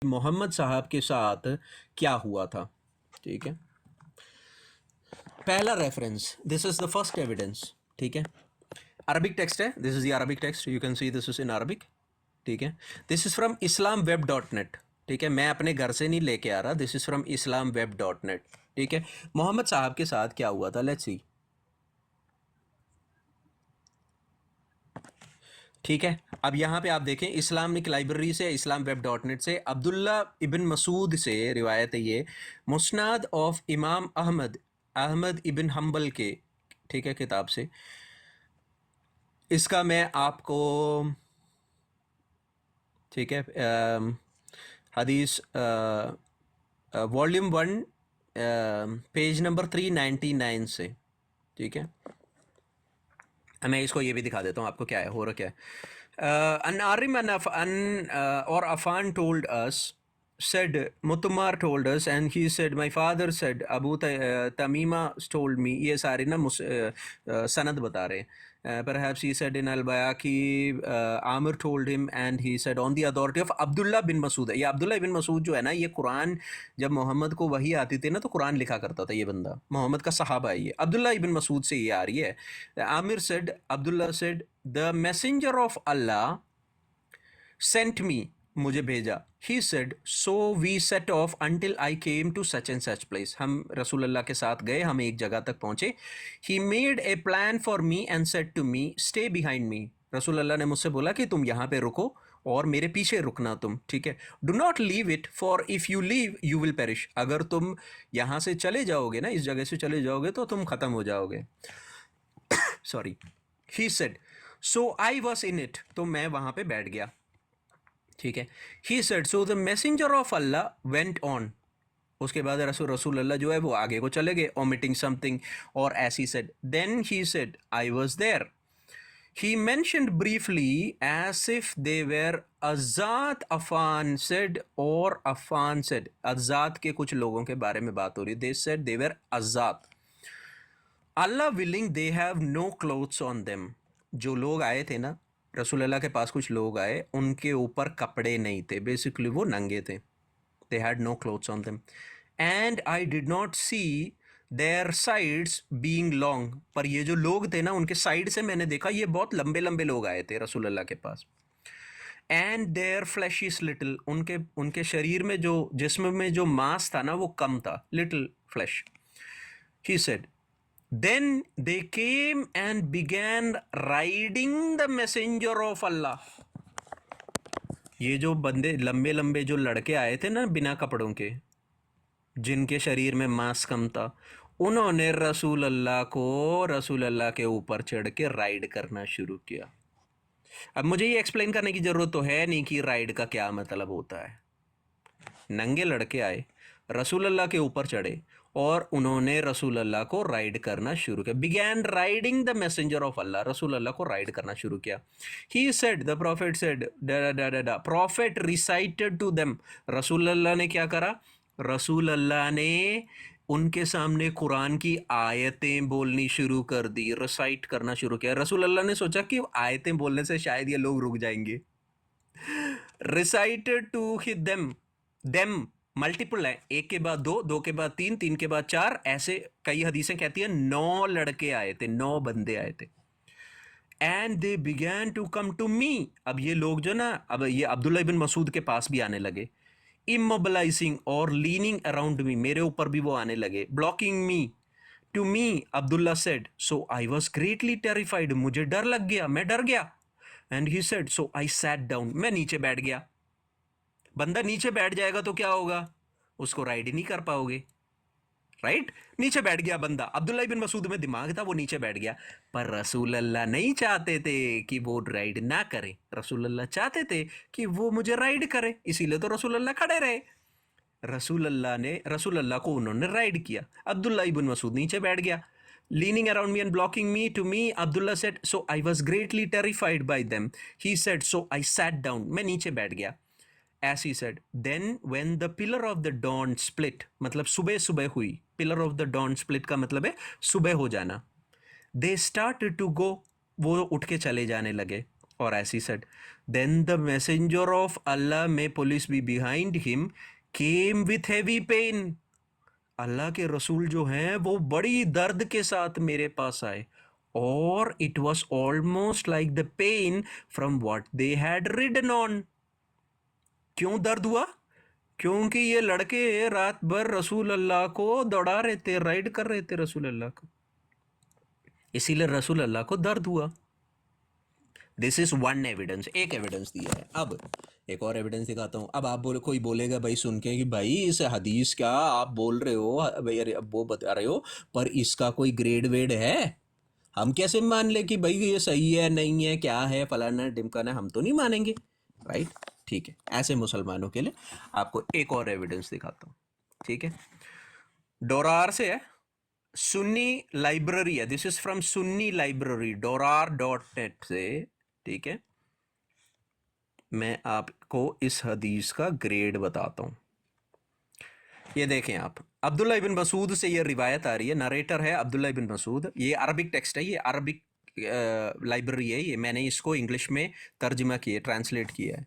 मोहम्मद साहब के साथ क्या हुआ था। ठीक है, पहला reference, this is the first evidence. ठीक है, अरबिक टेक्स्ट है, this is the Arabic text, you can see this is in Arabic. ठीक है, दिस इज फ्रॉम islamweb.net। ठीक है, मैं अपने घर से नहीं लेके आ रहा, दिस इज फ्रॉम islamweb.net। ठीक है, मोहम्मद साहब के साथ क्या हुआ था, लेट्स सी। ठीक है, अब यहाँ पे आप देखें, इस्लामिक लाइब्रेरी से, islamweb.net से, अब्दुल्ला इब्न मसूद से रिवायत है ये, मुस्नाद ऑफ इमाम अहमद, अहमद इब्न हम्बल के, ठीक है, किताब से। इसका मैं आपको, ठीक है, हदीस वॉल्यूम 1 पेज नंबर 399 से। ठीक है, मैं इसको ये भी दिखा देता हूँ आपको क्या है, हो रहा क्या है। अन आरिम और Affan told us, said Mutumar told us, and he said my father said Abu Tamima told me, ये सारे ना सनद बता रहे हैं। Perhaps he said in al-Bayaki, Amir told him, and he said on the authority of Abdullah bin Masud। ये अब्दुल्ला बिन मसूद जो है ना, ये कुरान जब मोहम्मद को वही आती थी ना, तो कुरान लिखा करता था ये बंदा, मोहम्मद का सहाबा है ये, अब्दुल्ला इबिन मसूद से ये आ रही है। Amir said, Abdullah said, the messenger of Allah sent me, मुझे भेजा। He said so we set off until I came to such and such place. हम रसूल अल्लाह के साथ गए, हम एक जगह तक पहुंचे। He made a plan for me and said to me stay behind me. रसूल अल्लाह ने मुझसे बोला कि तुम यहाँ पे रुको और मेरे पीछे रुकना तुम। ठीक है, do not leave it, for if you leave you will perish. अगर तुम यहाँ से चले जाओगे ना, इस जगह से चले जाओगे तो तुम ख़त्म हो जाओगे। Sorry. He said so I was in it, तो मैं वहाँ पे बैठ गया। ठीक है, ही said so the messenger of Allah went on. उसके बाद रसूल अल्लाह जो है वो आगे को चले गए, ओमिटिंग समथिंग, और Aisha said then he said I was there. He mentioned briefly as if they were अजात अफान सेड, और अफान सेड, अजात के कुछ लोगों के बारे में बात हो रही है। दे सेड दे वेर अजात। अल्लाह willing they have no clothes on them. जो लोग आए थे ना, रसूल अल्लाह के पास कुछ लोग आए, उनके ऊपर कपड़े नहीं थे, बेसिकली वो नंगे थे। They had no clothes on them and I did not see their sides being long. पर ये जो लोग थे ना, उनके साइड से मैंने देखा ये बहुत लंबे लंबे लोग आए थे रसूल अल्लाह के पास। And there flash is little, उनके उनके शरीर में जो, जिस्म में जो मांस था ना वो कम था, little flash. He said then they came and began riding the messenger of Allah। ये जो बंदे लंबे लंबे जो लड़के आए थे ना बिना कपड़ों के, जिनके शरीर में मांस कम था, उन्होंने रसूल अल्लाह को, रसूल अल्लाह के ऊपर चढ़ के राइड करना शुरू किया। अब मुझे ये एक्सप्लेन करने की ज़रूरत तो है नहीं कि राइड का क्या मतलब होता है। नंगे लड़के आए, रसूल अल्लाह के ऊपर चढ़े और उन्होंने रसूल अल्लाह को राइड करना शुरू किया। Began riding the messenger of Allah, रसूल अल्लाह को राइड करना शुरू किया। He said, the prophet said, prophet recited to them. रसूल अल्लाह ने क्या करा, रसूल अल्लाह ने उनके सामने कुरान की आयतें बोलनी शुरू कर दी, रिसाइट करना शुरू किया। रसूल अल्लाह ने सोचा कि आयतें बोलने से शायद ये लोग रुक जाएंगे। Recited to them, them multiple है, एक के बाद दो, दो के बाद तीन, तीन के बाद चार, ऐसे कई हदीसें कहती हैं 9 लड़के आए थे, 9 बंदे आए थे। And they began to come to me. अब ये लोग जो ना, अब ये अब्दुल्ला इब्न मसूद के पास भी आने लगे। इमोबिलाइजिंग और लीनिंग अराउंड मी, मेरे ऊपर भी वो आने लगे। Blocking me, to me Abdullah said so I was greatly terrified, मुझे डर लग गया, मैं डर गया। And he said so I sat down, मैं नीचे बैठ गया। बंदा नीचे बैठ जाएगा तो क्या होगा, उसको राइड ही नहीं कर पाओगे, राइट। नीचे बैठ गया बंदा, अब्दुल्ला इब्न मसूद में दिमाग था, वो नीचे बैठ गया। पर रसूल अल्लाह नहीं चाहते थे कि वो राइड ना करे, रसूल अल्लाह चाहते थे कि वो मुझे राइड करे, इसीलिए तो रसूल अल्लाह खड़े रहे। रसूल अल्लाह को उन्होंने राइड किया। अब्दुल्ला इब्न मसूद नीचे बैठ गया। Leaning around me and blocking me, to me Abdullah said so I was greatly terrified by them. He said so I sat down, मैं नीचे बैठ गया। As he said, then when the pillar of the dawn split, मतलब सुबह सुबह हुई, pillar of the dawn split का मतलब है सुबह हो जाना। They started to go, वो उठ के चले जाने लगे। और as he said, Then the messenger of Allah, may police be behind him, came with heavy pain. अल्लाह के रसूल जो हैं वो बड़ी दर्द के साथ मेरे पास आए, और it was almost like the pain from what they had ridden on. क्यों दर्द हुआ? क्योंकि ये लड़के रात भर रसूल अल्लाह को दौड़ा रहे थे, राइड कर रहे थे रसूल अल्लाह को, इसीलिए रसूल अल्लाह को दर्द हुआ. दिस इज वन एविडेंस, एक एविडेंस दिया है. अब एक और एविडेंस दिखाता हूँ. अब आप बोले, कोई बोलेगा भाई सुन के कि भाई इस हदीस क्या आप बोल रहे हो भाई, अरे अब वो बता रहे हो पर इसका कोई ग्रेड वेड है, हम कैसे मान ले कि भाई ये सही है नहीं है क्या है फलाना ढिमकाना, हम तो नहीं मानेंगे, राइट? ठीक है, ऐसे मुसलमानों के लिए आपको एक और एविडेंस दिखाता हूँ. ठीक है, डोरार से है, सुन्नी लाइब्रेरी है. This is from Sunni library, dorar.net से. ठीक है, मैं आपको इस हदीस का ग्रेड बताता हूं. ये देखें आप, अब्दुल्ला इब्न मसूद से ये रिवायत आ रही है, नरेटर है अब्दुल्ला इब्न मसूद. ये अरबिक टेक्स्ट है, ये अरबिक लाइब्रेरी है, ये मैंने इसको इंग्लिश में तर्जुमा किया, ट्रांसलेट किया है.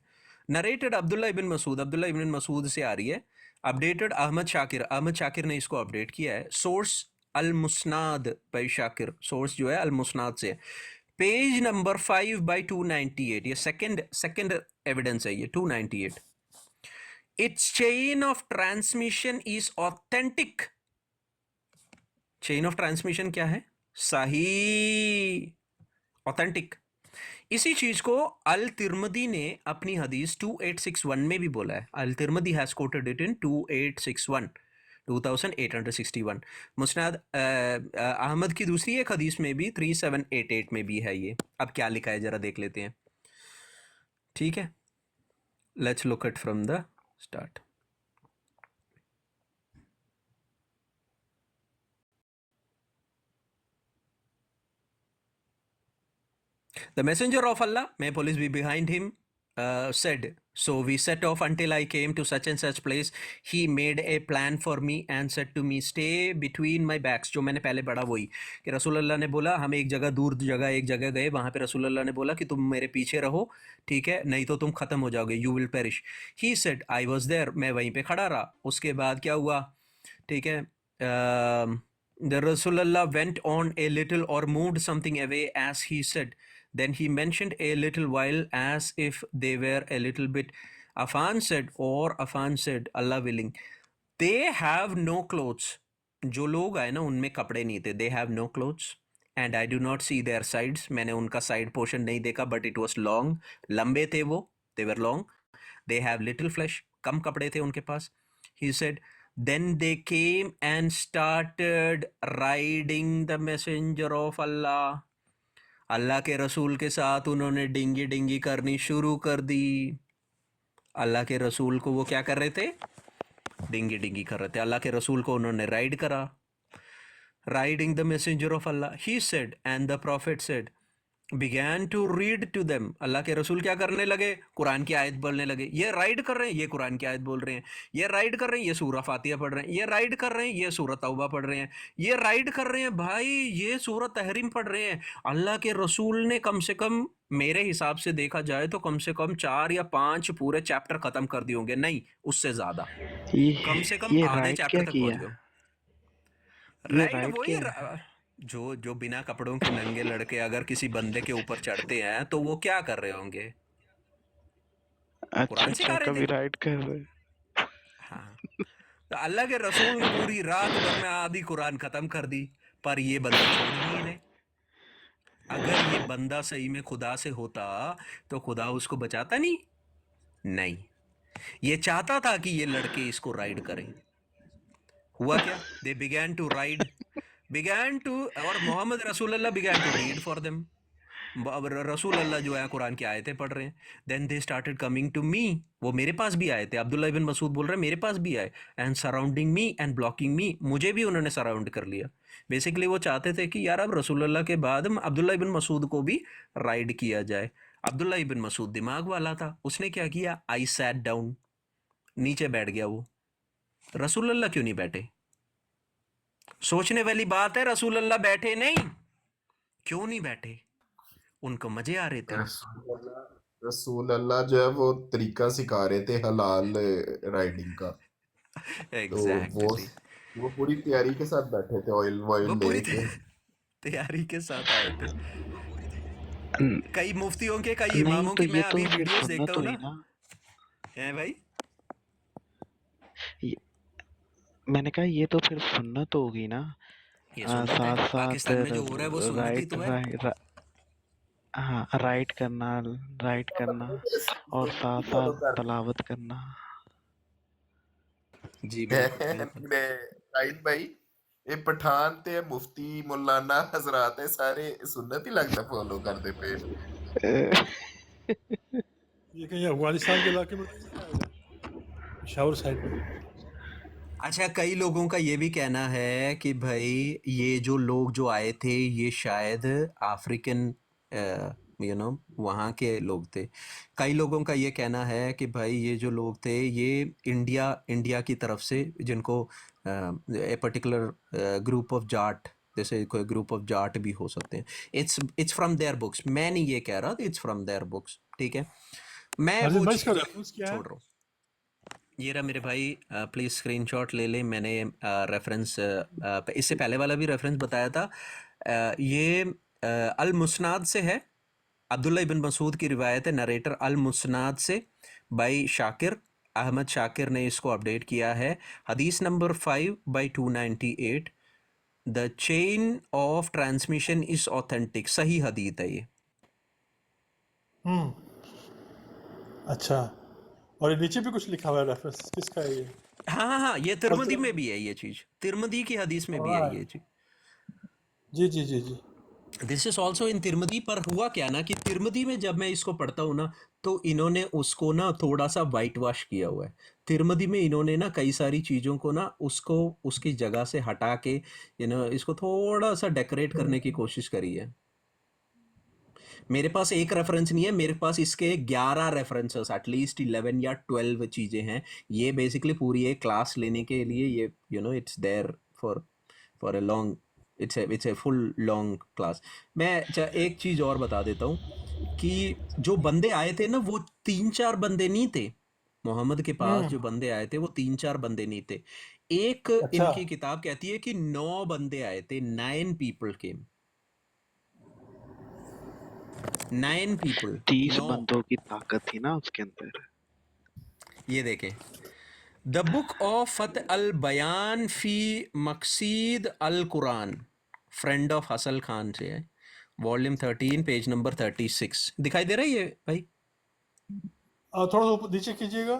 Narrated Abdullah ibn Masud, Abdullah ibn Masud से आ रही है. Updated Ahmad Shakir, Ahmad Shakir ने इसको अपडेट किया है. Source al Musnad by Shakir, source जो है अल मुस्नाद से. पेज नंबर 5/298, ये सेकंड एविडेंस है, ये 298. Its chain of transmission is authentic. Chain of transmission क्या है? सही, ऑथेंटिक. इसी चीज को अल तिर्मदी ने अपनी हदीस 2861 में भी बोला है. Al Tirmidhi has quoted it in 2861, 2861. Musnad Ahmad की दूसरी एक हदीस में भी 3788 में भी है ये. अब क्या लिखा है जरा देख लेते हैं. ठीक है, let's look it from the start. The messenger of Allah, may police be behind him, said, so we set off until I came to such and such place. He made a plan for me and said to me, stay between my backs. जो मैंने पहले पढ़ा वही कि रसूल अल्लाह ने बोला, हम एक जगह दूर जगह एक जगह गए, वहाँ पे रसूल अल्लाह ने बोला कि तुम मेरे पीछे रहो, ठीक है, नहीं तो तुम ख़त्म हो जाओगे, you will perish. He said, I was there, मैं वहीं पे खड़ा रहा. उसके बाद क्या हुआ? ठीक है, the Rasulullah went on a little or moved something away as he said. Then he mentioned a little while as if they were a little bit. Affan said, Allah willing, they have no clothes. जो लोग आए ना उनमें कपड़े नहीं थे. They have no clothes and I do not see their sides. मैंने उनका side portion नहीं देखा, but it was long. लंबे थे वो, they were long. They have little flesh. कम कपड़े थे उनके पास. He said, then they came and started riding the messenger of Allah. अल्लाह के रसूल के साथ उन्होंने डिंगी डिंगी करनी शुरू कर दी. अल्लाह के रसूल को वो क्या कर रहे थे? डिंगी डिंगी कर रहे थे. अल्लाह के रसूल को उन्होंने राइड करा. Riding the messenger of Allah. He said and the prophet said, began to read to them. अल्लाह के रसूल क्या करने लगे? कुरान की आयत बोलने लगे. ये राइड कर रहे हैं, ये कुरान की आयत बोल रहे हैं. ये राइड कर रहे हैं, ये सूरह फातिहा पढ़ रहे हैं. ये राइड कर रहे हैं, ये सूरह तौबा पढ़ रहे हैं. ये राइड कर रहे हैं भाई, ये सूरह तहरीम पढ़ रहे हैं. अल्लाह के रसूल ने कम से कम, मेरे हिसाब से देखा जाए तो कम से कम 4 या 5 पूरे चैप्टर खत्म कर दिए होंगे. नहीं, उससे ज्यादा, कम से कम ये आधे राइड चैप्टर क्या तक पहुंच किया? गए. ये राइड राइड वही क्या? जो बिना कपड़ों के नंगे लड़के अगर किसी बंदे के ऊपर चढ़ते हैं तो वो क्या कर रहे होंगे? अच्छा कुरान अच्छा, सिखा रहे थे. कभी राइड कर रहे? हाँ, तो अल्लाह के रसूल ने पूरी रात भर में आधी कुरान खत्म कर दी, पर ये बंदे छोड़ ही नहीं रहे. अगर ये बंदा सही में खुदा से होता तो खुदा उसको बचाता नहीं. नहीं, ये चाहता था कि ये लड़के इसको राइड करें. हुआ क्या? दे बिगैन टू और मोहम्मद रसूलुल्लाह began to read for them. रसूल अल्लाह जो है कुरान की आयतें पढ़ रहे हैं. Then they started coming to me, वो मेरे पास भी आए थे. अब्दुल्ला इब्न मसूद बोल रहे हैं मेरे पास भी आए. And surrounding me and blocking me, मुझे भी उन्होंने सराउंड कर लिया. बेसिकली वो चाहते थे कि यार अब रसूल अल्लाह के बाद अब्दुल्ला इब्न मसूद को भी राइड किया जाए. अब्दुल्ला इब्न मसूद दिमाग वाला था, उसने क्या किया? आई सैट डाउन, नीचे बैठ गया वो. रसूल अल्लाह क्यों नहीं बैठे? सोचने वाली बात है. रसूल अल्लाह बैठे नहीं, क्यों नहीं बैठे? उनको मजे आ रहे थे. रसूल अल्लाह जो है वो तरीका सिखा रहे थे हलाल राइडिंग का। तो वो एग्जैक्टली वो पूरी तैयारी के साथ बैठे थे, ऑयल वो वॉयल पूरी लेके। तैयारी के साथ आए थे। न- कई मुफ्तियों के कई नहीं इमामों तो की मैं ये तो अभी फिर वीडियोस देखता सुन्नत हूँ हुई ना। ना। है भाई। ये, मैंने कहा ये तो फिर सुन्नत होगी ना। ये सुन्नत है, साथ साथ पाकिस्तान में जो हो रहा है वो सुन्नत ही राइट तो है। राइट हाँ, राइट करना और साथ साथ फॉलो कर तलावत करना। जी बिल्कुल बिल्कुल। ने शाहिद भाई, ये पठान ते मुफ्ती मौलाना हजरात है सारे सुन्नत ही लगता फॉलो करते पे। ये कहीं अफगानिस्तान के इलाके में तो नहीं है उधर, पेशावर साइड में? अच्छा, कई लोगों का ये भी कहना है कि भाई ये जो लोग जो आए थे ये शायद अफ्रीकन वहाँ के लोग थे। कई लोगों का ये कहना है कि भाई ये जो लोग थे ये इंडिया इंडिया की तरफ से, जिनको a particular group of Jat, जैसे कोई ग्रुप ऑफ जाट भी हो सकते हैं। इट्स फ्रॉम देयर बुक्स, मैं नहीं ये कह रहा, इट्स फ्रॉम देयर बुक्स, ठीक है। मैं अर्जित वो भाई, चीज़ इसका रेफरेंस क्या है? छोड़ रहा हूँ। ये रहा मेरे भाई, प्लीज़ स्क्रीनशॉट ले ले। मैंने रेफरेंस इससे पहले वाला भी रेफरेंस बताया था। ये अल मुस्नाद से है, अब्दुल्ला इब्न मसूद की रिवायत है, नरेटर अल मुस्नाद से बाई शाकिर अहमद शाकिर ने इसको अपडेट किया है। हदीस number 5/298, the chain of transmission is authentic, सही हदीत है ये। अच्छा, और ये नीचे भी कुछ लिखा हुआ है, रेफरेंस किसका है ये? हाँ हाँ हाँ, ये और तिरमदी में भी है, ये चीज़ तिरमदी की हदीस में भी है ऑलराइट, ये चीज़। जी जी जी जी। This is also in Tirmidhi. पर हुआ क्या ना कि तिरमदी में जब मैं इसको पढ़ता हूँ ना, तो इन्होंने उसको ना थोड़ा सा वाइट वॉश किया हुआ है। तिरमदी में इन्होंने ना कई सारी चीज़ों को ना उसको उसकी जगह से हटा के इसको थोड़ा सा डेकोरेट करने की कोशिश करी है। मेरे पास एक रेफरेंस नहीं है, मेरे पास इसके 11 रेफरेंसेस, एटलीस्ट 11 या 12 चीज़ें हैं। ये बेसिकली पूरी एक क्लास लेने के लिए ये it's there for a long, it's a full long class. मैं एक चीज़ और बता देता हूँ कि जो बंदे आए थे ना वो 3-4 बंदे नहीं थे। मोहम्मद के पास जो बंदे आए थे वो 3-4 बंदे नहीं थे। एक अच्छा, इनकी किताब कहती है कि 9 बंदे आए थे, 9 पीपल केम, 9 पीपल, 30 9। बंदों की ताकत थी ना उसके अंदर। ये देखें, the book of Fath al Bayan fi Maqasid al Quran, friend of हसल खान से है, वॉल्यूम 13 पेज नंबर 36। दिखाई दे रहा है ये भाई? थोड़ा सा ऊपर नीचे कीजिएगा।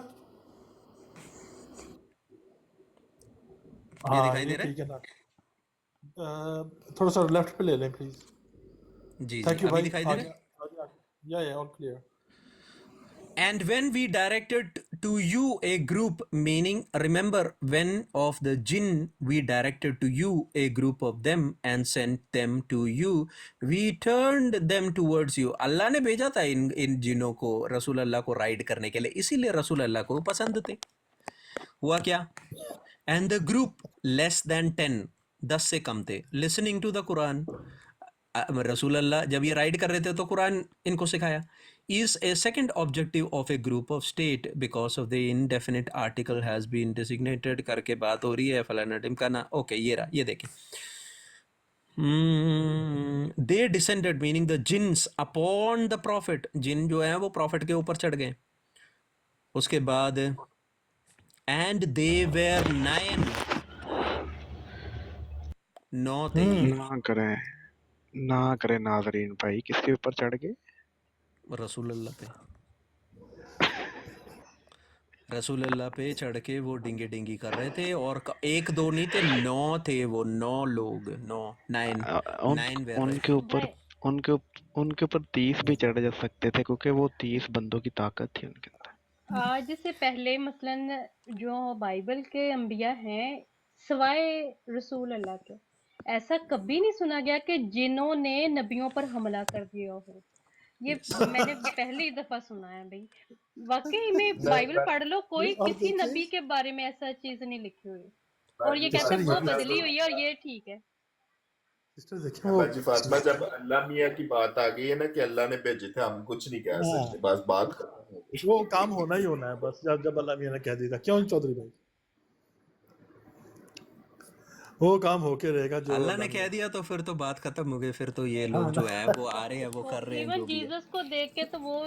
ये हाँ, दिखाई ये दे रहा ठीक है? है ना। थोड़ा सा लेफ्ट पे ले लें प्लीज। जी जी, थैंक यू अभी भाई, दिखाई दे रहा आगे है? आगे आगे। या all clear. And when we directed to you a group, meaning remember when of the jinn we directed to you a group of them and sent them to you, we turned them towards you. अल्लाह ने भेजा था इन जिनों को रसूल अल्लाह को ride करने के लिए, इसीलिए रसूल अल्लाह को पसंद थे। हुआ क्या? And the group less than 10, 10 से कम थे, लिसनिंग टू द कुरान। रसूल अल्लाह जब ये राइड कर रहे थे तो कुरान इनको सिखाया। Is a second objective of a group of state because of the indefinite article has been designated करके बात हो रही है, फलाना टिमकाना। ओके, ये रहा, ये देखें। They descended meaning the jinns upon the prophet, jinn जो है वो प्रॉफिट के ऊपर चढ़ गए। उसके बाद एंड दे वेर 9, 9 थे ये। ना करे नाजरीन भाई, किसके ऊपर चढ़ गए? रसूल अल्लाह पे, रसूल अल्लाह पे चढ़ के वो डिंगी डिंगी कर रहे थे। और एक दो नहीं थे, 9 थे वो, 9 लोग, 9, 9, उन 9 वेर राइट। उनके ऊपर भाई उनके ऊपर 30 भी चढ़ जा सकते थे, क्योंकि वो 30 बंदों की ताकत थी उनके अंदर। आज से पहले मसलन जो बाइबल के अंबिया हैं सिवाय रसूल अल्लाह के, ऐसा कभी नहीं सुना गया कि जिन्होंने नबियों पर हमला कर दिया हो। ये मैंने पहली दफा सुना है भाई। वाकई में बाइबल पढ़ लो, कोई और किसी देखिए, नबी के बारे में ऐसा चीज नहीं लिखी हुई। और ये इस कहते हैं वो तरीके बदली हुई है और ये ठीक है। सिस्टर देखिए अब वो हाजी फातिमा, जब अल्लाह मियाँ की बात आ गई है ना कि अल्लाह ने भेजे थे, हम कुछ नहीं कह हाँ सकते, बस बात खत्म हो गई। वो काम होना ही होना है बस, जब अल्लाह मियाँ ने कह दिया था। क्यों चौधरी भाई? वो काम होके रहेगा जो अल्लाह ने अल्लाह कह मियाँ। दिया तो फिर तो बात खत्म हो गई, फिर तो ये हाँ लोग ना। जो है वो आ रहे हैं, वो कर रहे हैं इवन जो भी है। जीसस को देख के तो वो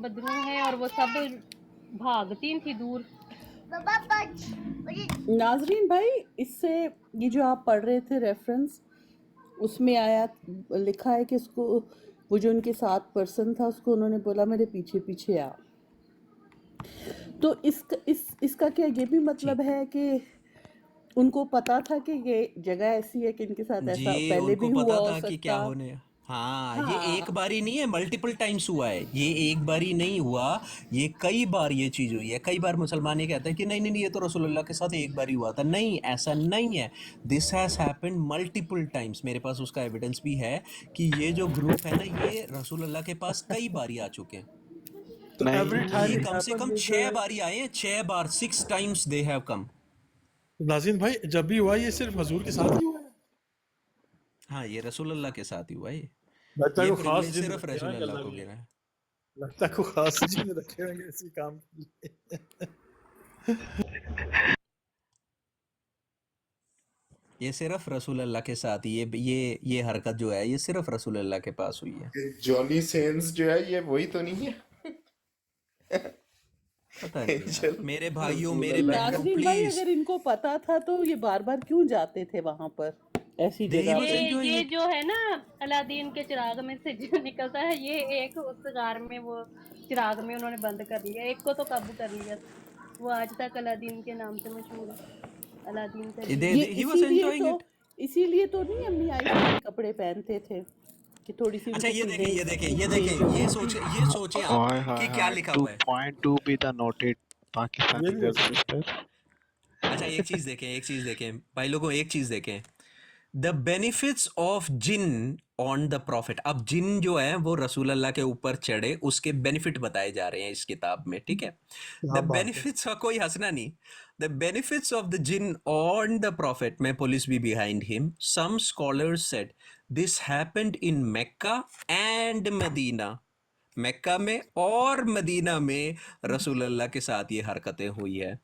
बदरू है और वो सब भागती थी दूर। नाजरीन भाई, इससे ये जो आप पढ़ रहे थे रेफरेंस, उसमें आया लिखा है कि उसको, वो जो उनके साथ पर्सन था उसको उन्होंने बोला मेरे पीछे पीछे आ। तो इसका क्या ये भी जी मतलब है कि उनको पता था कि ये जगह ऐसी है कि इनके साथ जी, ऐसा पहले उनको भी पता हुआ हो था कि क्या सकता? होने। हाँ, ये एक हाँ बारी नहीं है, मल्टीपल टाइम्स हुआ है। ये एक बारी नहीं हुआ, ये कई बार ये चीज़ हुई है। कई बार मुसलमान ये कहते हैं कि नहीं नहीं नहीं, ये तो रसूलुल्लाह के साथ एक बार ही हुआ था। नहीं, ऐसा नहीं है। This has happened multiple times. मेरे पास उसका एविडेंस भी है कि ये जो ग्रुप है ना, ये रसूलुल्लाह के पास कई बारी आ चुके हैं। तो एवरी नहीं, टाइम ये इट कम से हैपेंड कम विद 6 बारी आए हैं, 6 बार, 6 टाइम्स दे हैव कम। नाज़रीन भाई, जब भी हुआ ये सिर्फ हजूर के साथ ही हुआ है। हाँ, ये रसूलुल्लाह के साथ ही हुआ है। लगता है ये को खास प्रिविलेज जिन सिर्फ रखे हैं कि रसूलुल्लाह अल्लाह को मियाँ गिरा ने। है। लगता है को खास जिन रखे होंगे इसी काम के लिए। ये सिर्फ रसूलुल्लाह के साथ ही ये हरकत जो है, ये सिर्फ रसूलुल्लाह के पास हुई है। ये जॉनी सेंस जो है, ये वही तो नहीं है? पता नहीं यार, चल, मेरे भाइयों, रसूल मेरे अल्लाह बहनों, का। नाजरीन भाई, प्लीज। अगर इनको पता था तो ये बार बार क्यों जाते थे वहां पर, ऐसी ही जगह वाज पे? एंजॉयिंग ये इट। जो है ना, अलादीन के चिराग में से जो निकलता है, ये एक उस कार में, वो चिराग में उन्होंने बंद कर लिया, एक को तो काबू कर लिया। वो आज तक अलादीन के नाम से मशहूर है, अलादीन का दे दीया। ये ही वाज इसीलिए एंजॉयिंग तो इट। इसीलिए तो नहीं अम्मी आयशा के कपड़े पहनते थे कि थोड़ी सी अच्छा, उनको ये देखें, चीजें ये देखें, ये चेंज देखें, हो जाती। ये सोचें आप हाय हाय कि क्या हाय, लिखा टू हुआ है। Point to be the noted ये पाकिस्तानी भी हो गर्ल सकता है। सिस्टर। अच्छा, एक चीज देखें, एक चीज देखें भाई लोगों, एक चीज देखें। The benefits of gin on the profit. अब जिन जो है वो रसूल अल्लाह के ऊपर चढ़े, उसके बेनिफिट बताए जा रहे हैं इस किताब में, ठीक है। द क्या बात है। बेनिफिट्स का कोई हंसना नहीं। The benefits of the jinn on the prophet में पुलिस भी behind him. Some scholars said this happened in Mecca and Medina. Mecca में और मदीना में रसूल अल्लाह के साथ ये हरकतें हुई है।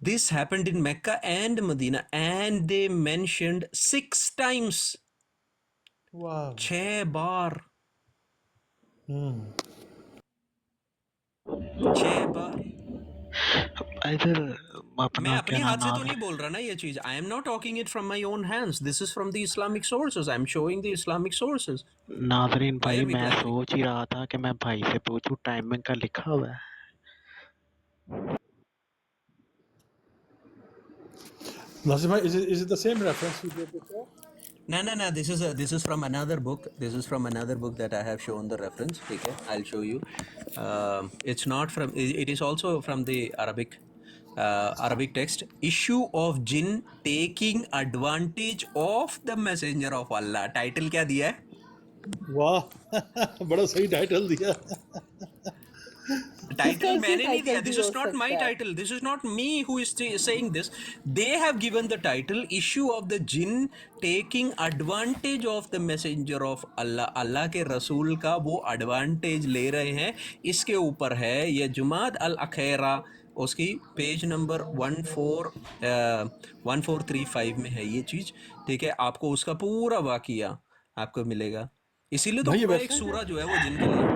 This happened in Mecca and Medina, and they mentioned 6 times. वाह। 6 बार, हम्म। 6 बार। इधर मैं अपना अपनी क्या हाथ से तो नाम नहीं है, बोल रहा ना ये चीज। I am not talking it from my own hands. This is from the Islamic sources. I am showing the Islamic sources. नाजरीन Why भाई, are we मैं clapping? सोच ही रहा था कि मैं भाई से पूछूं, टाइमिंग का लिखा हुआ है। नाज़रीन भाई, is it the same reference we did before? No, no, no. This is from another book. This is from another book that I have shown the reference. Okay, I'll show you. It's not from. It is also from the Arabic text. Issue of jinn taking advantage of the messenger of Allah. Title क्या दिया है? वाह। बड़ा सही title दिया। किसका title ऐसे मैंने नहीं दिया. टाइटल भी दिस हो इज नॉट माई सकता है? Title. This is not me who is saying this. They have given the title issue of the jinn taking advantage of the messenger of Allah. अल्लाह के रसूल का वो एडवांटेज ले रहे हैं. इसके ऊपर है ये जुमाद अल अखेरा, उसकी पेज नंबर 1435 में है ये चीज़, ठीक है. आपको उसका पूरा वाकिया आपको मिलेगा. इसीलिए तो भाई ये पूरा एक वेबसाइट है, सूरा जो है वो जिन के लिए.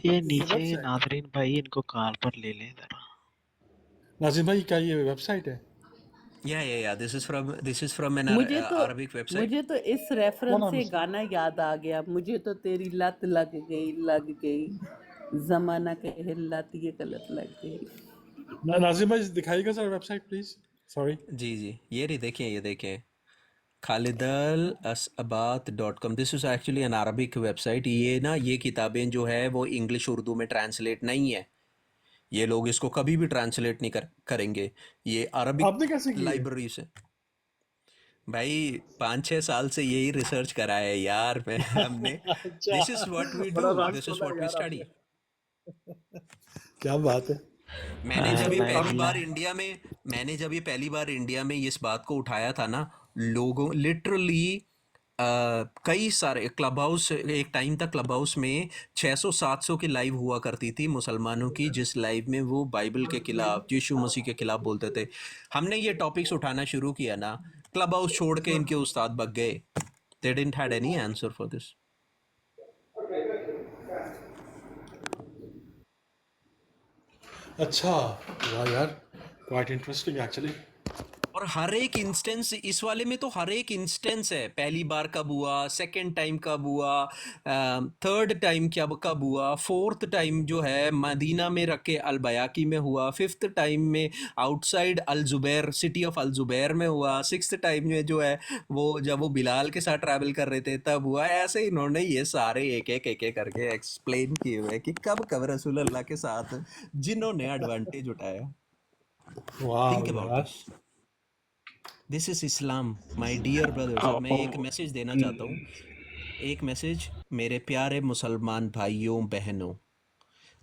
ये ये नीचे वेबसाइट। नाजरीन भाई, इनको कॉल पर ले लें जरा। नाज़रीन भाई, क्या ये वेबसाइट है? Yeah. This is from an Arabic website. मुझे तो इस क्या रेफरेंस नाम से है इसका? गाना याद आ गया, मुझे तो तेरी लत लग गई, जमाना के हिलाती ये गलत लग गई। नाज़रीन भाई, दिखाइएगा सर वेबसाइट प्लीज। सॉरी। जी. ये देखें khalidalasbat.com. This is actually an Arabic website. ये किताबें जो है वो इंग्लिश उर्दू में ट्रांसलेट नहीं है. ये लोग इसको कभी भी ट्रांसलेट नहीं करेंगे. ये अरबिक आपने कैसे की है? लाइब्रेरी से. भाई 5-6 साल से यही रिसर्च करा है यार हमने. अच्छा, this is what we do. बड़ा राज दिस इज़ खोला व्हाट वी यार स्टडी. आपने। क्या बात है। मैंने जब ये मैं पहली भी बार इंडिया में मैंने जब ये पहली बार इंडिया में इस बात को उठाया था ना, लोगों लिटरली कई सारे क्लब हाउस, एक टाइम तक क्लब हाउस में 600-700 की लाइव हुआ करती थी मुसलमानों की, जिस लाइव में वो बाइबल के खिलाफ, यीशु मसीह के खिलाफ बोलते थे। हमने ये टॉपिक्स उठाना शुरू किया ना, क्लब हाउस छोड़ के इनके उस्ताद भाग गए। They didn't had any answer for this. अच्छा, वाह यार, क्वाइट इंटरेस्टिंग एक्चुअली। और हर एक इंस्टेंस इस वाले में, तो हर एक इंस्टेंस है, पहली बार कब हुआ, सेकंड टाइम कब हुआ, थर्ड टाइम कब हुआ, फोर्थ टाइम जो है मदीना में रख के अल बयाकी में हुआ, फिफ्थ टाइम में outside al Zubair, city of al Zubair में हुआ, सिक्स्थ टाइम में जो है वो जब वो बिलाल के साथ ट्रैवल कर रहे थे तब हुआ। ऐसे इन्होंने ये सारे एक एक करके एक्सप्लेन किए हुए कि कब कब रसूल अल्लाह के साथ जिन्होंने एडवांटेज उठाया। वाह थिंक अबाउट यार। This. This is Islam my dear brothers. अब मैं एक मैसेज देना चाहता हूँ, एक मैसेज मेरे प्यारे मुसलमान भाइयों बहनों।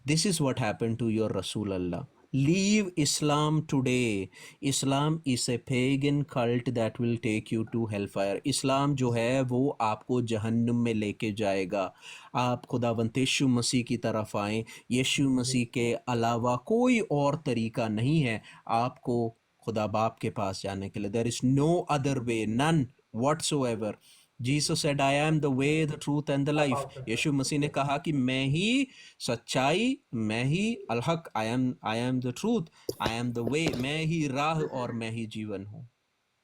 This is what happened to your रसूल Allah. Leave Islam today. Islam is a pagan cult that will take you to hellfire. इस्लाम जो है वो आपको जहन्नुम में लेके जाएगा। आप खुदावंद यीशु मसीह की तरफ आएँ। यीशु मसीह के अलावा कोई और तरीका नहीं है आपको खुदा बाप के पास जाने के लिए। There is no other way, none whatsoever. Jesus said I am the way, the truth and the life. यीशु मसीह ने कहा कि मैं ही सच्चाई, मैं ही अल हक, आई am the truth, I am the वे, मैं ही राह और मैं ही जीवन हूँ।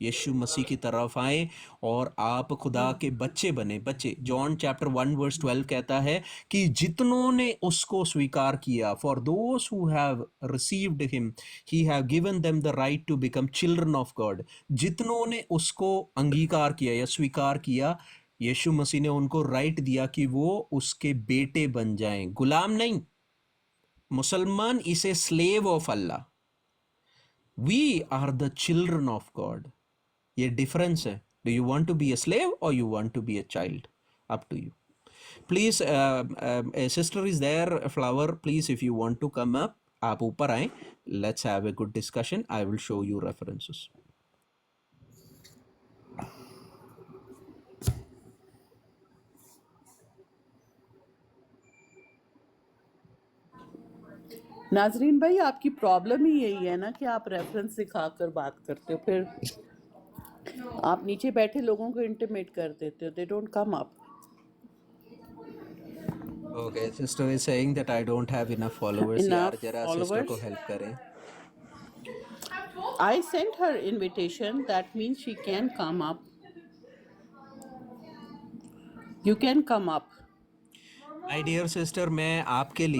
यीशु मसीह की तरफ आए और आप खुदा के बच्चे बने। बच्चे, जॉन चैप्टर 1 वर्स 12 कहता है कि जितनों ने उसको स्वीकार किया, for those who have received him he has given them the right to become children of God. जितनों ने उसको अंगीकार किया या स्वीकार किया, यीशु मसीह ने उनको राइट दिया कि वो उसके बेटे बन जाएं, गुलाम नहीं। मुसलमान is a slave of Allah, we are the children of God. ये डिफरेंस है। Do you want to be a slave और you want to be a child? Up to you. Please, sister is there, flower, please if you want to come up, आप ऊपर आए, let's have a good discussion. I will show you references. नाजरीन भाई, आपकी problem ही यही है ना कि आप रेफरेंस दिखाकर बात करते हो, फिर आप नीचे बैठे लोगों को इंटिमेट कर देते हो, they don't come up. Okay, sister is saying that I don't have enough followers. यार इनफ जरा सिस्टर को फॉलोअर्स। हेल्प करें। I sent her invitation, that means she can come up. You can come up. My dear sister, मैं आपके लिए